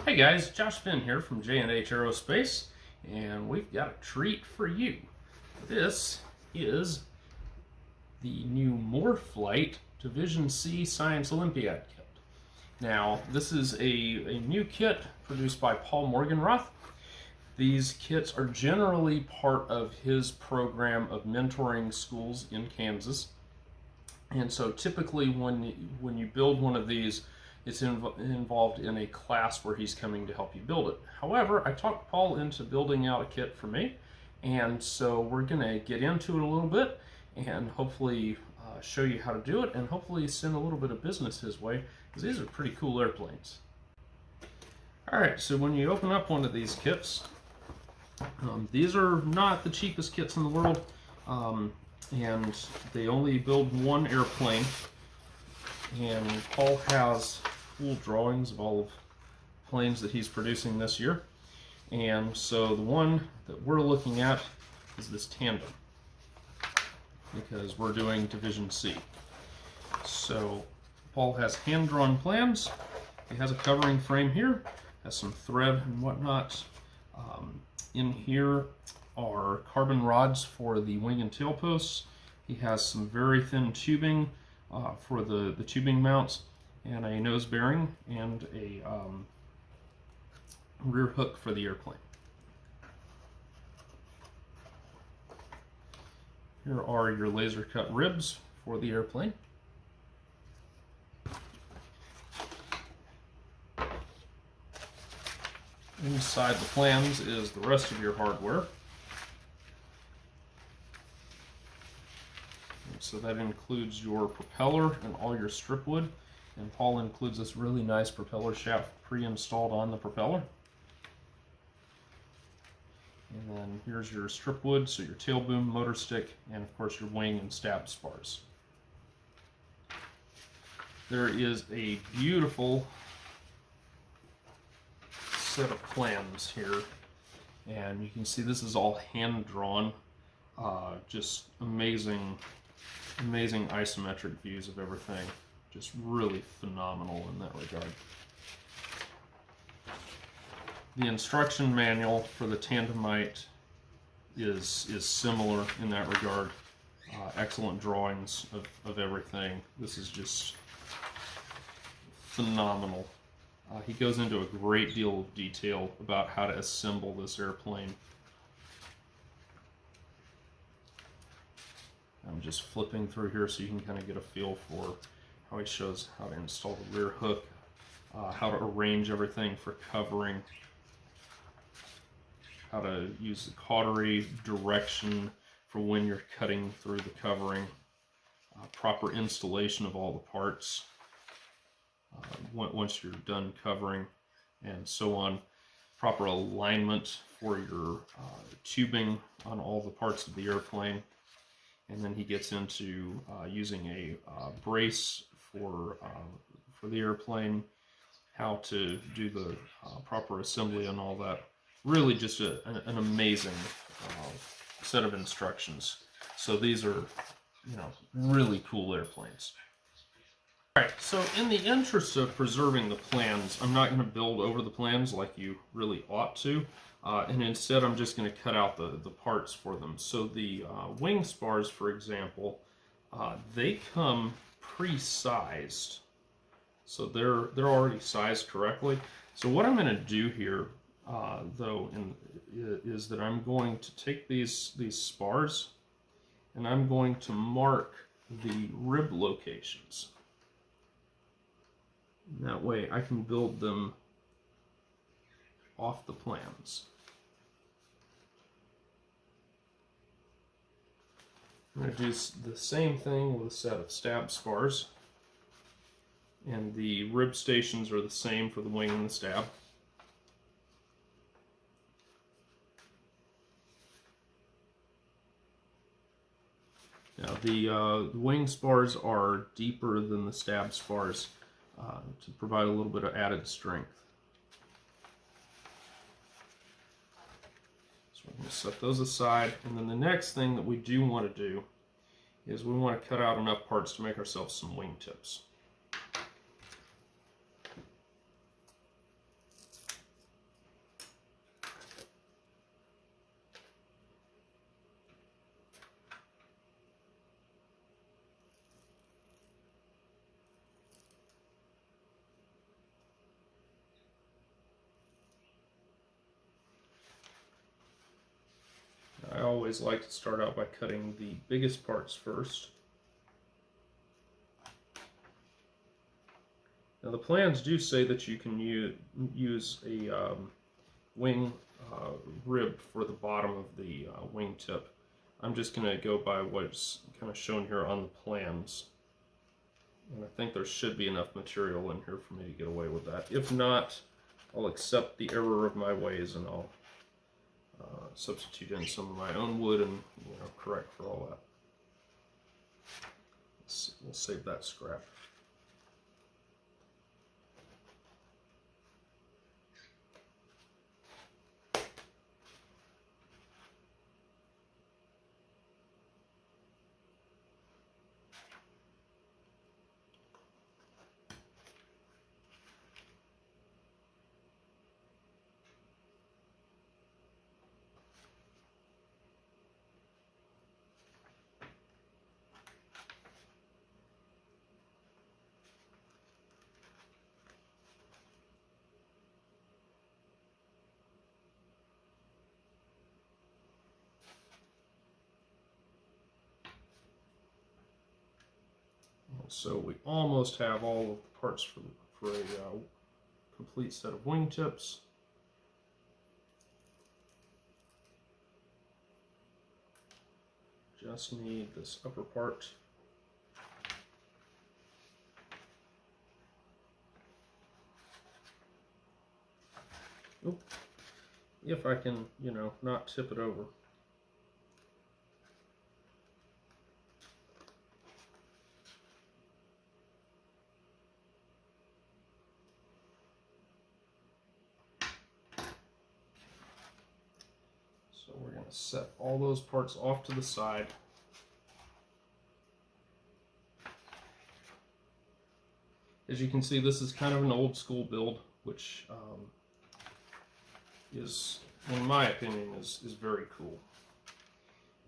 Hey guys, Josh Finn here from J&H Aerospace, and we've got a treat for you. This is the new Morflight Division C Science Olympiad kit. Now, this is a new kit produced by Paul Morgenroth. These kits are generally part of his program of mentoring schools in Kansas. And so typically when you build one of these, it's involved in a class where he's coming to help you build it. However, I talked Paul into building out a kit for me, and so we're going to get into it a little bit and hopefully show you how to do it, and hopefully send a little bit of business his way, because these are pretty cool airplanes. Alright, so when you open up one of these kits, these are not the cheapest kits in the world, and they only build one airplane. And Paul has full drawings of all of the planes that he's producing this year. And so the one that we're looking at is this Tandem, because we're doing Division C. So Paul has hand-drawn plans. He has a covering frame here, has some thread and whatnot. In here are carbon rods for the wing and tail posts. He has some very thin tubing for the tubing mounts, and a nose bearing, and a rear hook for the airplane. Here are your laser cut ribs for the airplane. Inside the plans is the rest of your hardware. So that includes your propeller and all your strip wood, and Paul includes this really nice propeller shaft pre-installed on the propeller. And then here's your strip wood, so your tail boom, motor stick, and of course your wing and stab spars. There is a beautiful set of plans here, and you can see this is all hand drawn. Just amazing isometric views of everything. Just really phenomenal in that regard. The instruction manual for the Tandemite is similar in that regard. Excellent drawings of everything. This is just phenomenal. He goes into a great deal of detail about how to assemble this airplane. I'm just flipping through here so you can kind of get a feel for how he shows how to install the rear hook, how to arrange everything for covering, how to use the cautery direction for when you're cutting through the covering, proper installation of all the parts once you're done covering, and so on. Proper alignment for your tubing on all the parts of the airplane. And then he gets into using a brace for the airplane, how to do the proper assembly and all that. Really just an amazing set of instructions. So these are, really cool airplanes. Alright, so in the interest of preserving the plans, I'm not going to build over the plans like you really ought to. And instead I'm just going to cut out the parts for them. So the wing spars, for example, they come pre-sized. So they're already sized correctly. So what I'm going to do here, though, is that I'm going to take these spars and I'm going to mark the rib locations. And that way I can build them off the plans. I'm going to do the same thing with a set of stab spars, and the rib stations are the same for the wing and the stab. Now the wing spars are deeper than the stab spars to provide a little bit of added strength. I'm going to set those aside, and then the next thing that we do want to do is we want to cut out enough parts to make ourselves some wing tips. always like to start out by cutting the biggest parts first. Now the plans do say that you can use a wing rib for the bottom of the wing tip. I'm just going to go by what's kind of shown here on the plans. And I think there should be enough material in here for me to get away with that. If not, I'll accept the error of my ways and I'll substitute in some of my own wood and correct for all that. We'll save that scrap. So we almost have all of the parts for a complete set of wingtips. Just need this upper part. Oop. If I can, not tip it over. So we're going to set all those parts off to the side. As you can see, this is kind of an old school build, which is, in my opinion, is very cool.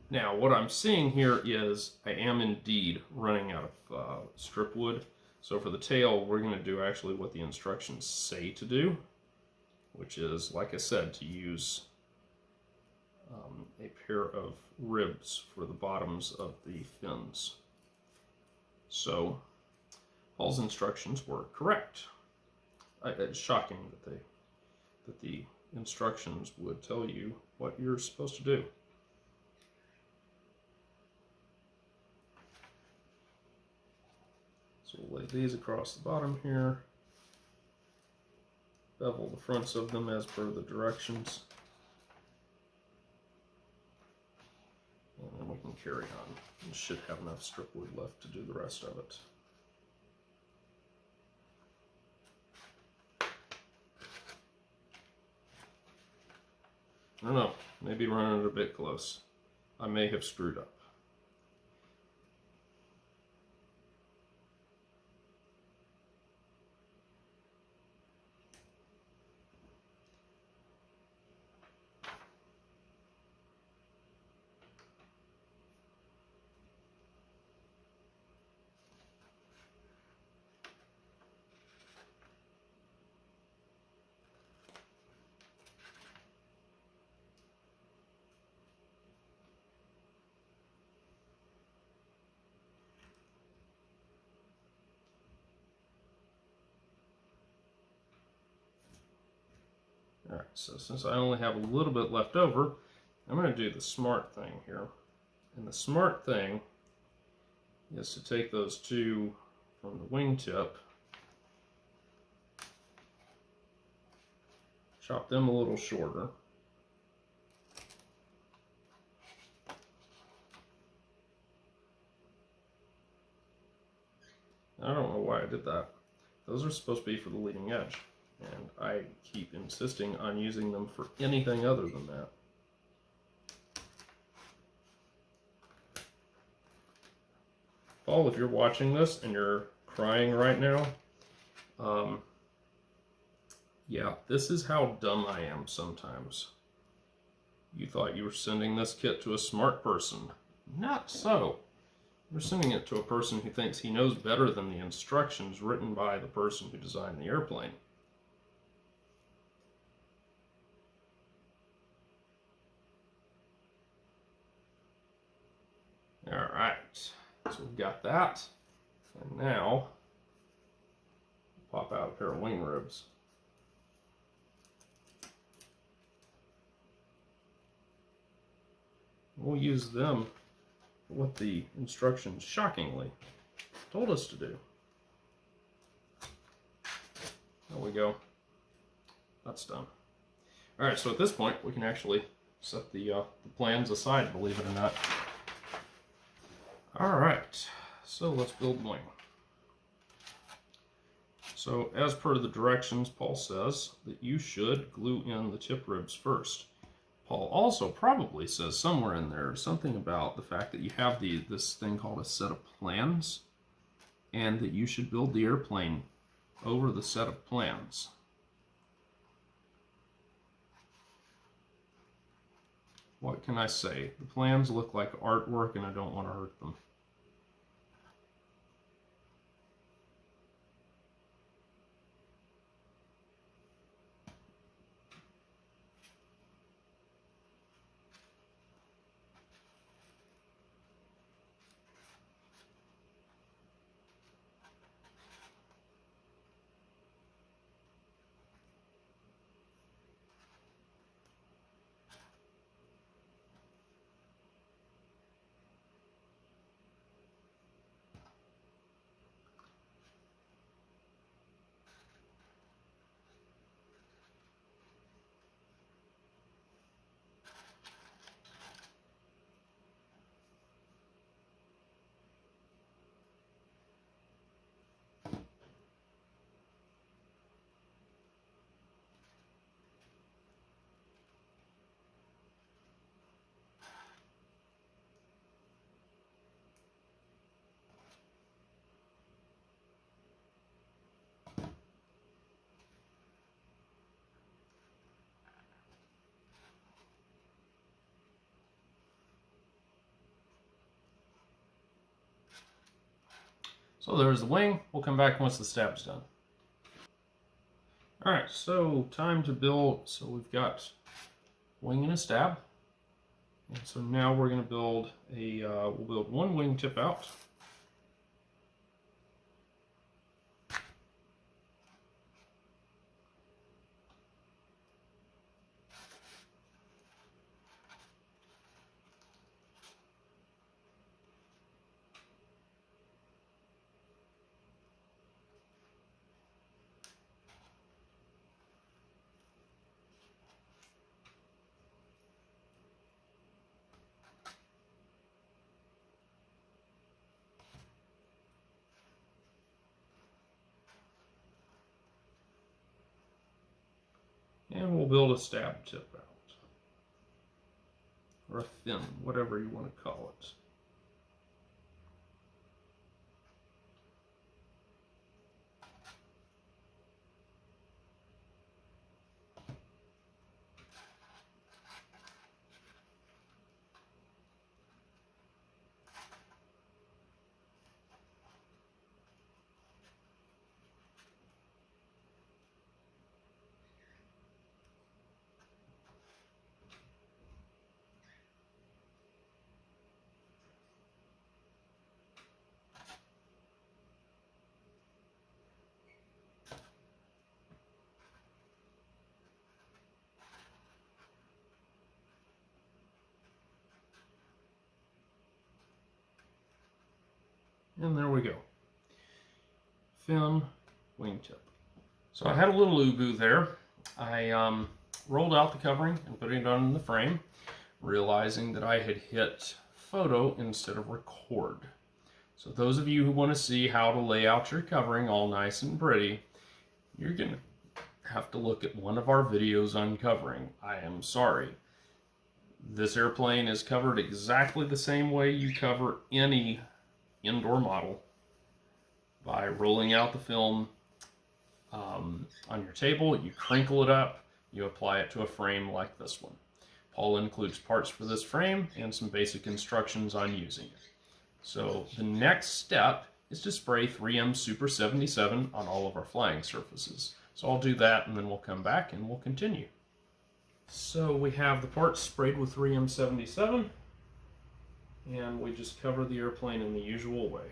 Now, what I'm seeing here is I am indeed running out of strip wood. So for the tail, we're going to do actually what the instructions say to do, which is, like I said, to use a pair of ribs for the bottoms of the fins. So Paul's instructions were correct. It's shocking that the instructions would tell you what you're supposed to do. So we'll lay these across the bottom here, bevel the fronts of them as per the directions, and then we can carry on. We should have enough strip wood left to do the rest of it. I don't know, maybe running it a bit close. I may have screwed up. Alright, so since I only have a little bit left over, I'm going to do the smart thing here. And the smart thing is to take those two from the wingtip, chop them a little shorter. I don't know why I did that. Those are supposed to be for the leading edge. And I keep insisting on using them for anything other than that. Paul, if you're watching this and you're crying right now, yeah, this is how dumb I am sometimes. You thought you were sending this kit to a smart person. Not so. You're sending it to a person who thinks he knows better than the instructions written by the person who designed the airplane. Alright, so we've got that. And now, pop out a pair of wing ribs. We'll use them for what the instructions shockingly told us to do. There we go. That's done. Alright, so at this point we can actually set the plans aside, believe it or not. Alright, so let's build the wing. So as per the directions, Paul says that you should glue in the tip ribs first. Paul also probably says somewhere in there something about the fact that you have this thing called a set of plans, and that you should build the airplane over the set of plans. What can I say? The plans look like artwork and I don't want to hurt them. So there's the wing. We'll come back once the stab's done. Alright, so time to build. So we've got wing and a stab. And so now we're going to build we'll build one wing tip out. And we'll build a stab tip out. Or a fin, whatever you want to call it. And there we go. Fin, wingtip. So I had a little ubu there. I rolled out the covering and put it on the frame, realizing that I had hit photo instead of record. So those of you who want to see how to lay out your covering all nice and pretty, you're going to have to look at one of our videos on covering. I am sorry. This airplane is covered exactly the same way you cover any indoor model, by rolling out the film on your table. You crinkle it up, you apply it to a frame like this one. Paul includes parts for this frame and some basic instructions on using it. So the next step is to spray 3M Super 77 on all of our flying surfaces. So I'll do that and then we'll come back and we'll continue. So we have the parts sprayed with 3M 77. and we just cover the airplane in the usual way.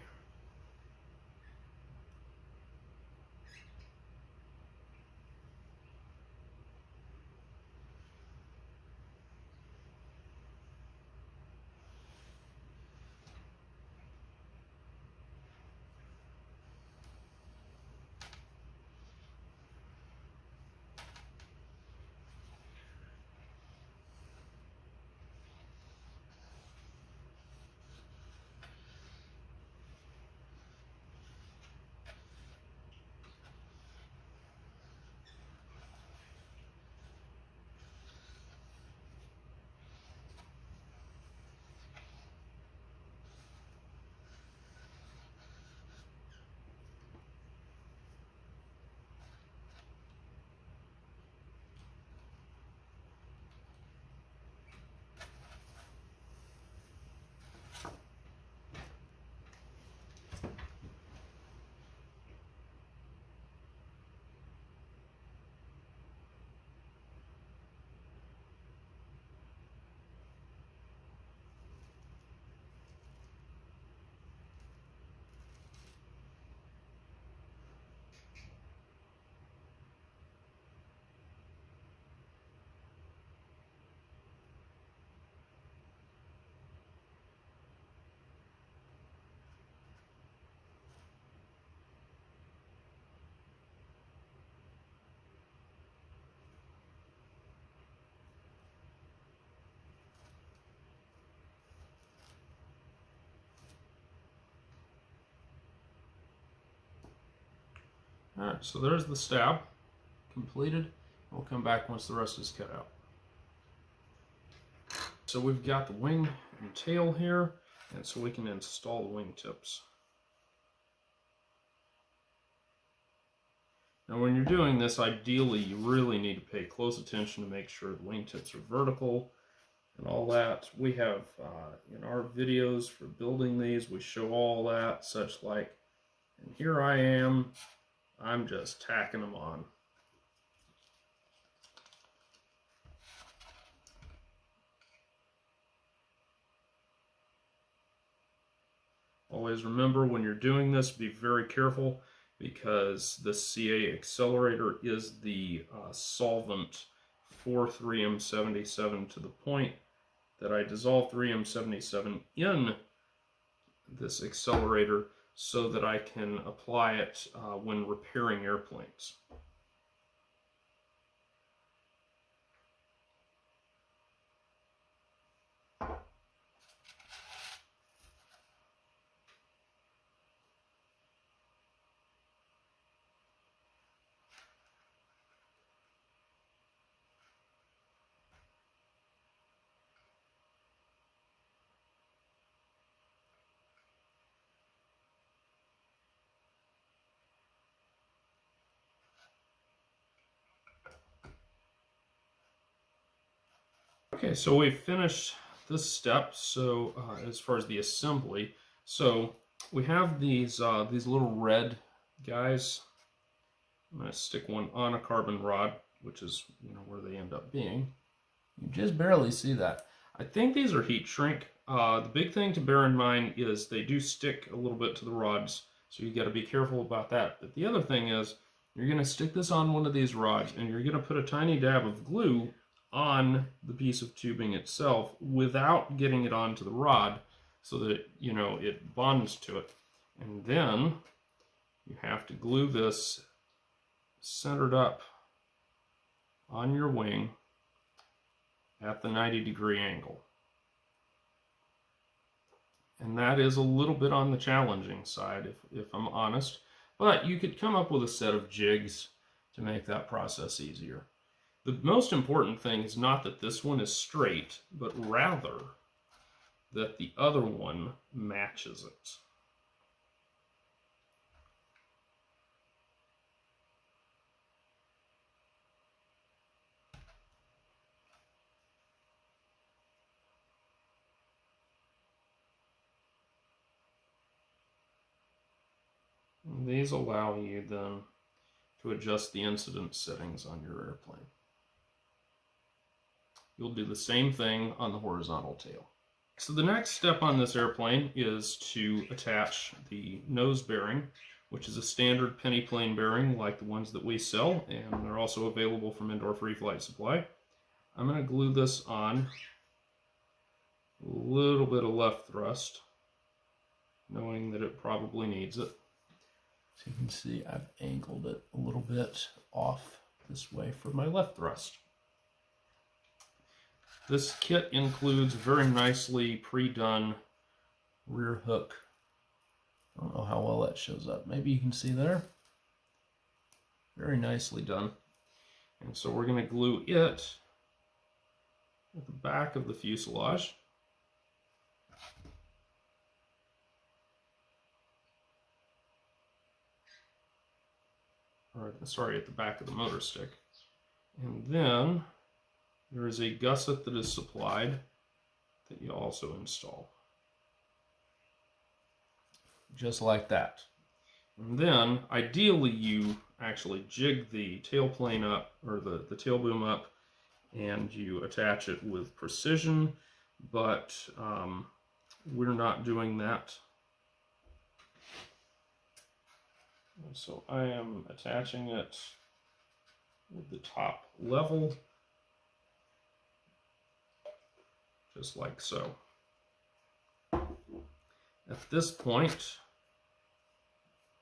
Alright, so there's the stab completed. We'll come back once the rest is cut out. So we've got the wing and tail here, and so we can install the wing tips. Now when you're doing this, ideally you really need to pay close attention to make sure the wing tips are vertical and all that. We have, in our videos for building these, we show all that, such like, and here I am, I'm just tacking them on. Always remember when you're doing this, be very careful, because the CA accelerator is the solvent for 3M77 to the point that I dissolve 3M77 in this accelerator so that I can apply it when repairing airplanes. Okay, so we've finished this step. So as far as the assembly, so we have these little red guys. I'm going to stick one on a carbon rod, which is where they end up being. You just barely see that. I think these are heat shrink. The big thing to bear in mind is they do stick a little bit to the rods, so you got to be careful about that. But the other thing is, you're going to stick this on one of these rods, and you're going to put a tiny dab of glue on the piece of tubing itself without getting it onto the rod, so that it bonds to it. And then you have to glue this centered up on your wing at the 90-degree angle. And that is a little bit on the challenging side, if I'm honest, but you could come up with a set of jigs to make that process easier. The most important thing is not that this one is straight, but rather that the other one matches it. And these allow you then to adjust the incidence settings on your airplane. You'll do the same thing on the horizontal tail. So the next step on this airplane is to attach the nose bearing, which is a standard penny plane bearing like the ones that we sell, and they're also available from Indoor Free Flight Supply. I'm going to glue this on a little bit of left thrust, knowing that it probably needs it. So you can see I've angled it a little bit off this way for my left thrust. This kit includes very nicely pre-done rear hook. I don't know how well that shows up. Maybe you can see there. Very nicely done. And so we're going to glue it at the back of the fuselage. Or, sorry, at the back of the motor stick. And then there is a gusset that is supplied that you also install. Just like that. And then, ideally, you actually jig the tailplane up, or the tail boom up, and you attach it with precision, but we're not doing that. So I am attaching it with the top level, just like so. At this point,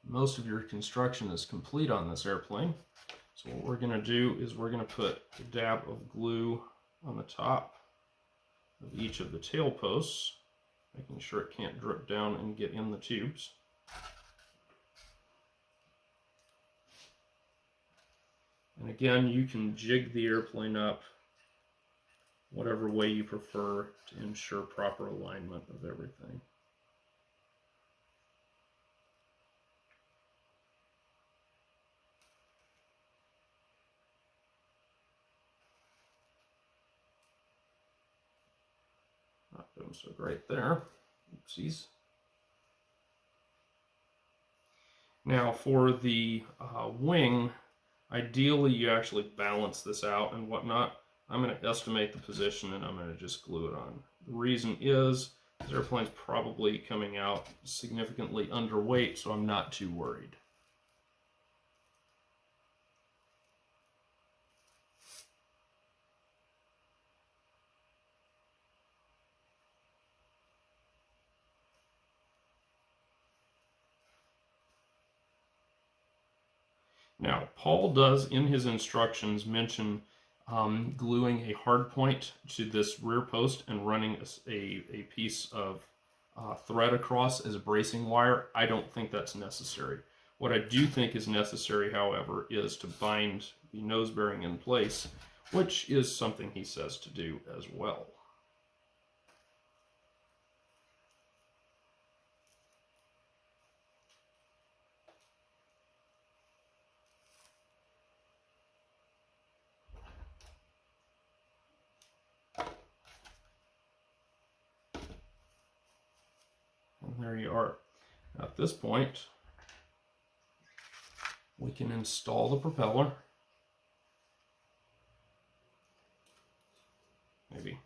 most of your construction is complete on this airplane. So what we're going to do is we're going to put a dab of glue on the top of each of the tail posts, making sure it can't drip down and get in the tubes. And again, you can jig the airplane up whatever way you prefer to ensure proper alignment of everything. Not doing so great there. Oopsies. Now for the wing, ideally you actually balance this out and whatnot. I'm going to estimate the position and I'm going to just glue it on. The reason is this airplane's probably coming out significantly underweight, so I'm not too worried. Now, Paul does in his instructions mention gluing a hard point to this rear post and running a piece of thread across as a bracing wire. I don't think that's necessary. What I do think is necessary, however, is to bind the nose bearing in place, which is something he says to do as well. And there you are. At this point, we can install the propeller. Maybe.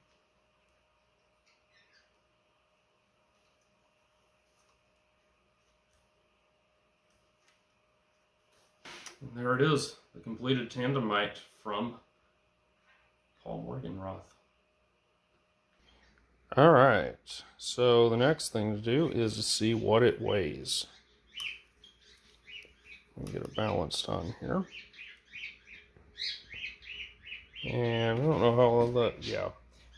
And there it is, the completed Tandemite from Paul Morgenroth. All right, so the next thing to do is to see what it weighs. Let me get it balanced on here. And I don't know how well that, yeah.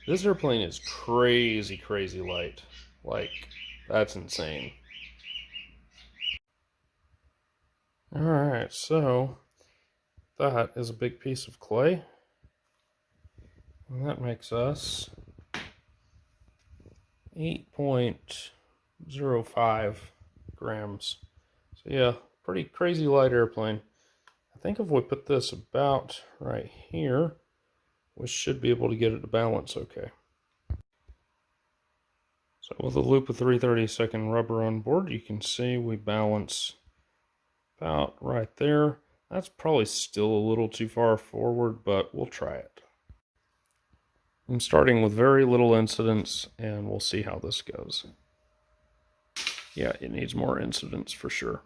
This airplane is crazy, crazy light. Like, that's insane. All right, so that is a big piece of clay. And that makes us 8.05 grams. So yeah, pretty crazy light airplane. I think if we put this about right here, we should be able to get it to balance okay. So with a loop of 3/32 rubber on board, you can see we balance about right there. That's probably still a little too far forward, but we'll try it. I'm starting with very little incidence, and we'll see how this goes. Yeah, it needs more incidence for sure.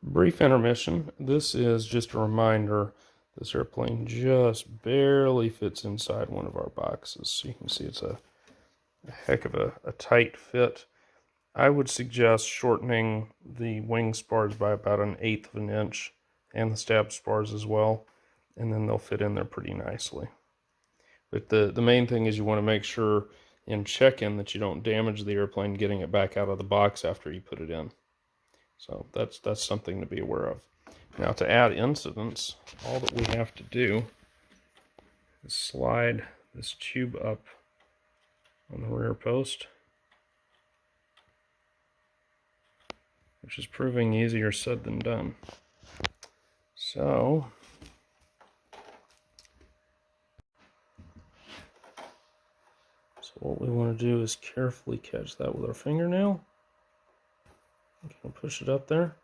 Brief intermission. This is just a reminder, this airplane just barely fits inside one of our boxes. So you can see it's a heck of a tight fit. I would suggest shortening the wing spars by about 1/8 of an inch, and the stab spars as well, and then they'll fit in there pretty nicely. But the main thing is you want to make sure in check-in that you don't damage the airplane getting it back out of the box after you put it in. So that's something to be aware of. Now, to add incidence, all that we have to do is slide this tube up on the rear post, which is proving easier said than done. So what we want to do is carefully catch that with our fingernail. I'm going to push it up there.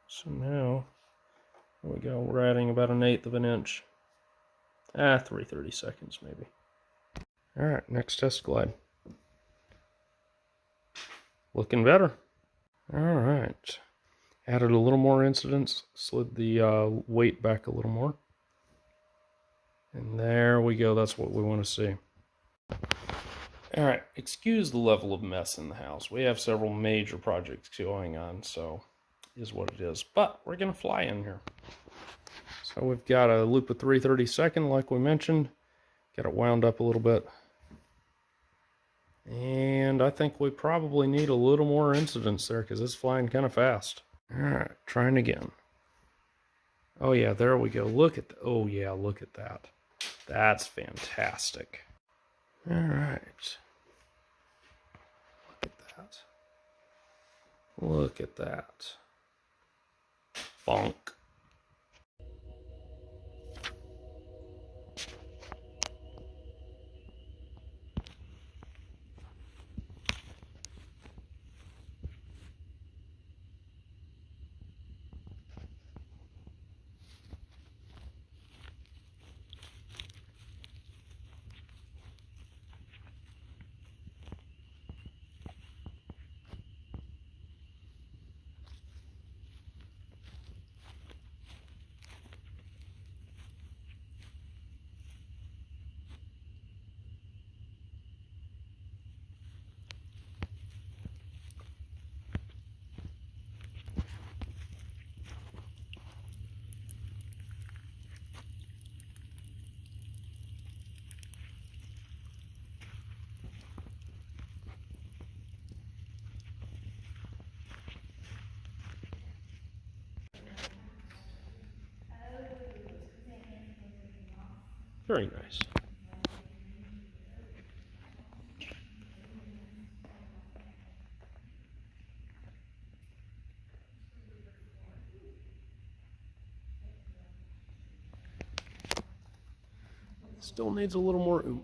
So now, there we go, we're adding about 1/8 of an inch. 3/32 maybe. Alright, next test glide. Looking better. Alright. Added a little more incidence, slid the weight back a little more. And there we go, that's what we want to see. Alright, excuse the level of mess in the house. We have several major projects going on, so it is what it is. But we're going to fly in here. So we've got a loop of 3/32 like we mentioned. Got it wound up a little bit. And I think we probably need a little more incidence there because it's flying kind of fast. Alright, trying again. Oh yeah, there we go. Look at oh yeah, look at that. That's fantastic. Alright. Look at that. Look at that. Bonk. Very nice. Still needs a little more oomph.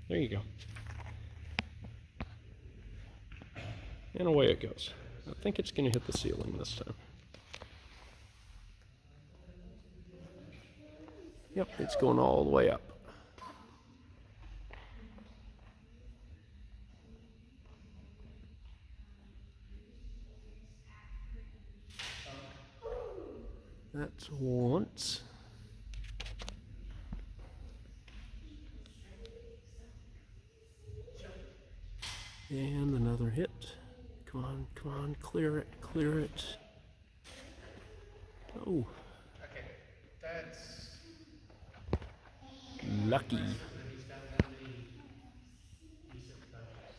There you go. And away it goes. I think it's going to hit the ceiling this time. Yep, it's going all the way up. That's once. And another hit. Come on, come on, clear it, clear it. Oh. Okay, that's Lucky. he's got that many decent touches.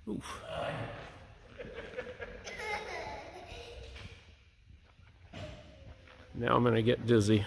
Oof. Now I'm gonna get dizzy.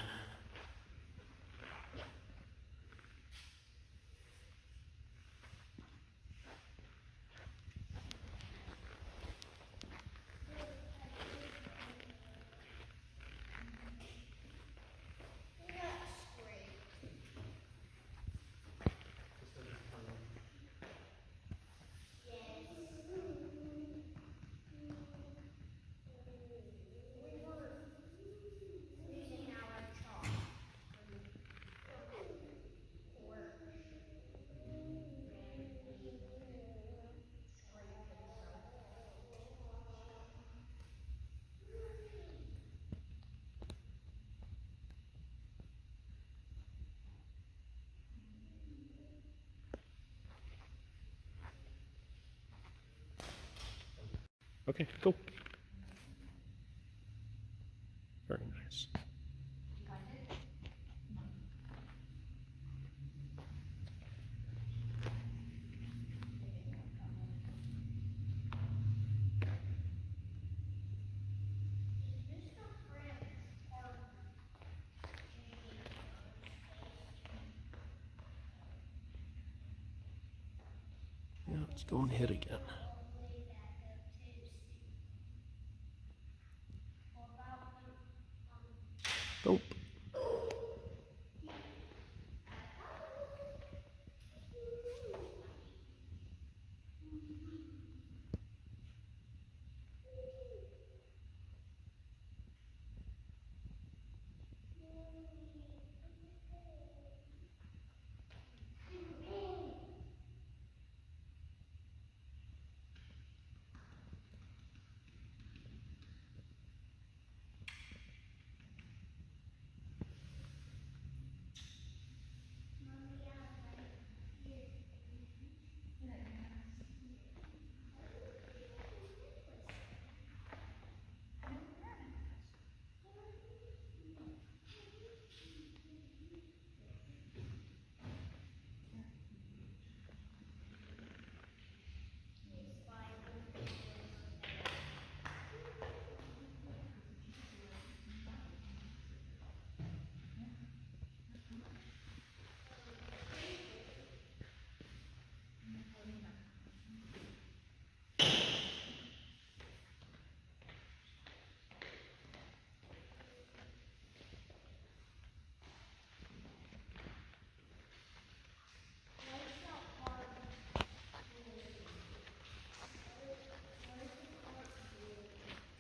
Okay, go. Very nice. Yeah, let's go and hit again. Nope.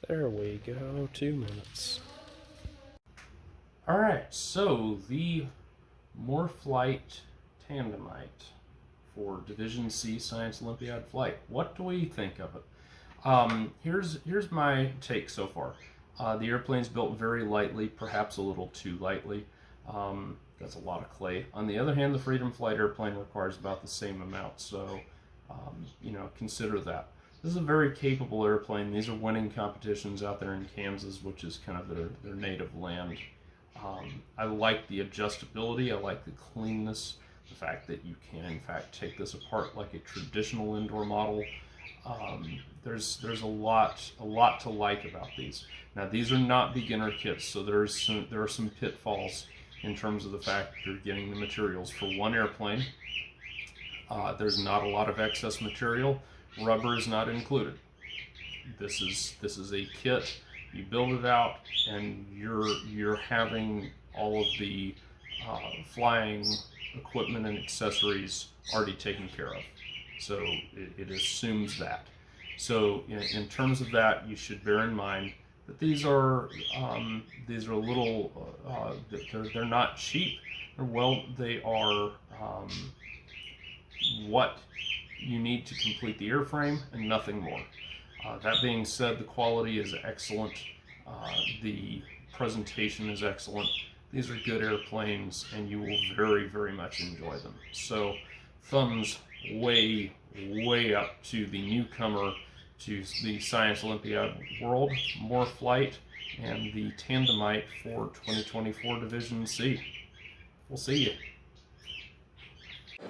There we go, 2 minutes. All right, so the Morflight Tandemite for Division C Science Olympiad flight. What do we think of it? Here's my take so far. The airplane's built very lightly, perhaps a little too lightly. That's a lot of clay. On the other hand, the Freedom Flight airplane requires about the same amount, so consider that. This is a very capable airplane. These are winning competitions out there in Kansas, which is kind of their native land. I like the adjustability. I like the cleanness. The fact that you can, in fact, take this apart like a traditional indoor model. There's a lot to like about these. Now, these are not beginner kits, so there are some pitfalls in terms of the fact that you're getting the materials for one airplane. There's not a lot of excess material. Rubber is not included. This is a kit. You build it out, and you're having all of the flying equipment and accessories already taken care of. So it assumes that. So in terms of that, you should bear in mind that these are a little they're not cheap. They are what you need to complete the airframe and nothing more. That being said, the quality is excellent. The presentation is excellent. These are good airplanes, and you will very, very much enjoy them. So, thumbs way, way up to the newcomer to the Science Olympiad world, Morflight, and the Tandemite for 2024 Division C. We'll see you.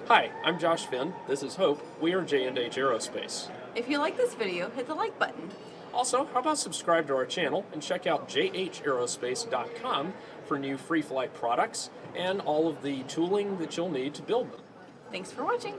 Hi, I'm Josh Finn. This is Hope. We are J&H Aerospace. If you like this video, hit the like button. Also, how about subscribe to our channel and check out jhaerospace.com for new free flight products and all of the tooling that you'll need to build them. Thanks for watching.